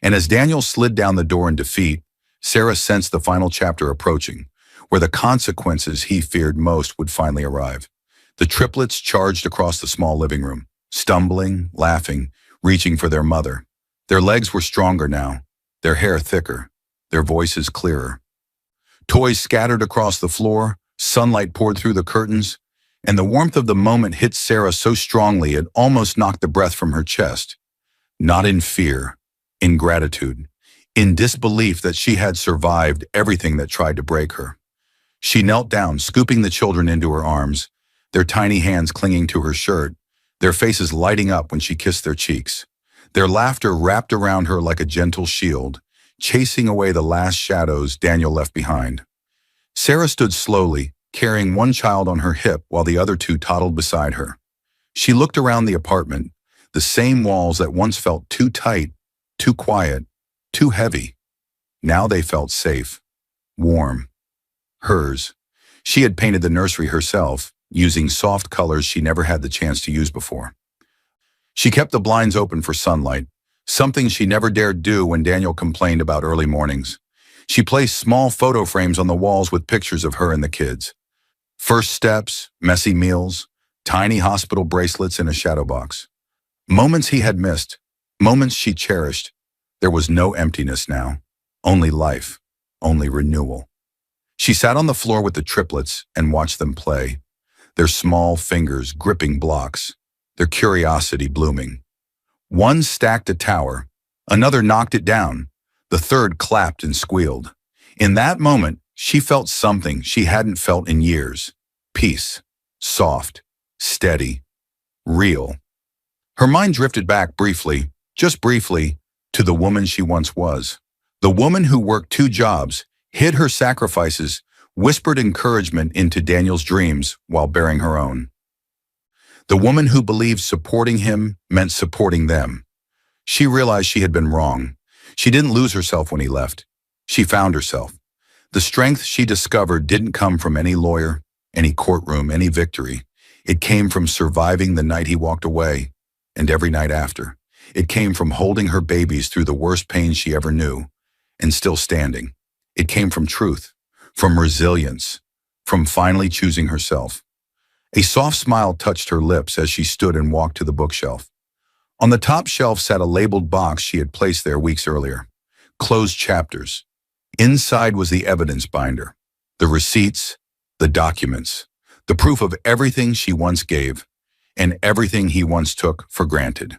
And as Daniel slid down the door in defeat, Sarah sensed the final chapter approaching, where the consequences he feared most would finally arrive. The triplets charged across the small living room, stumbling, laughing, reaching for their mother. Their legs were stronger now, their hair thicker, their voices clearer. Toys scattered across the floor, sunlight poured through the curtains, and the warmth of the moment hit Sarah so strongly it almost knocked the breath from her chest. Not in fear, in gratitude, in disbelief that she had survived everything that tried to break her. She knelt down, scooping the children into her arms, their tiny hands clinging to her shirt, their faces lighting up when she kissed their cheeks. Their laughter wrapped around her like a gentle shield, chasing away the last shadows Daniel left behind. Sarah stood slowly, carrying one child on her hip while the other 2 toddled beside her. She looked around the apartment, the same walls that once felt too tight, too quiet, too heavy. Now they felt safe, warm. Hers. She had painted the nursery herself, using soft colors she never had the chance to use before. She kept the blinds open for sunlight, something she never dared do when Daniel complained about early mornings. She placed small photo frames on the walls with pictures of her and the kids. First steps, messy meals, tiny hospital bracelets in a shadow box. Moments he had missed, moments she cherished. There was no emptiness now, only life, only renewal. She sat on the floor with the triplets and watched them play, their small fingers gripping blocks, their curiosity blooming. One stacked a tower, another knocked it down, the third clapped and squealed. In that moment, she felt something she hadn't felt in years. Peace, soft, steady, real. Her mind drifted back briefly, just briefly, to the woman she once was. The woman who worked 2 jobs, hid her sacrifices, whispered encouragement into Daniel's dreams while bearing her own. The woman who believed supporting him meant supporting them. She realized she had been wrong. She didn't lose herself when he left. She found herself. The strength she discovered didn't come from any lawyer, any courtroom, any victory. It came from surviving the night he walked away, and every night after. It came from holding her babies through the worst pain she ever knew, and still standing. It came from truth, from resilience, from finally choosing herself. A soft smile touched her lips as she stood and walked to the bookshelf. On the top shelf sat a labeled box she had placed there weeks earlier. Closed chapters. Inside was the evidence binder, the receipts, the documents, the proof of everything she once gave, and everything he once took for granted.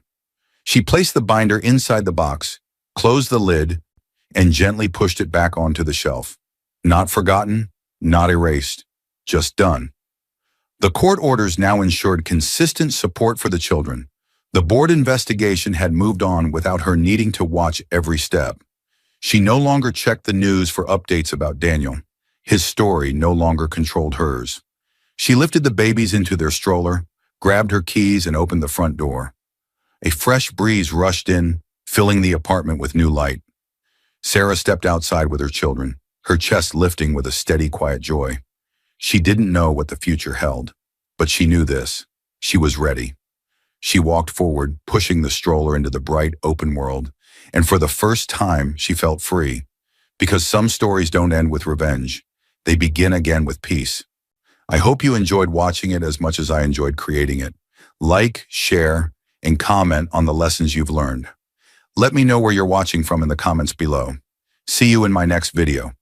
She placed the binder inside the box, closed the lid, and gently pushed it back onto the shelf. Not forgotten, not erased, just done. The court orders now ensured consistent support for the children. The board investigation had moved on without her needing to watch every step. She no longer checked the news for updates about Daniel. His story no longer controlled hers. She lifted the babies into their stroller, grabbed her keys, and opened the front door. A fresh breeze rushed in, filling the apartment with new light. Sarah stepped outside with her children, her chest lifting with a steady, quiet joy. She didn't know what the future held, but she knew this. She was ready. She walked forward, pushing the stroller into the bright, open world, and for the first time, she felt free. Because some stories don't end with revenge. They begin again with peace. I hope you enjoyed watching it as much as I enjoyed creating it. Like, share, and comment on the lessons you've learned. Let me know where you're watching from in the comments below. See you in my next video.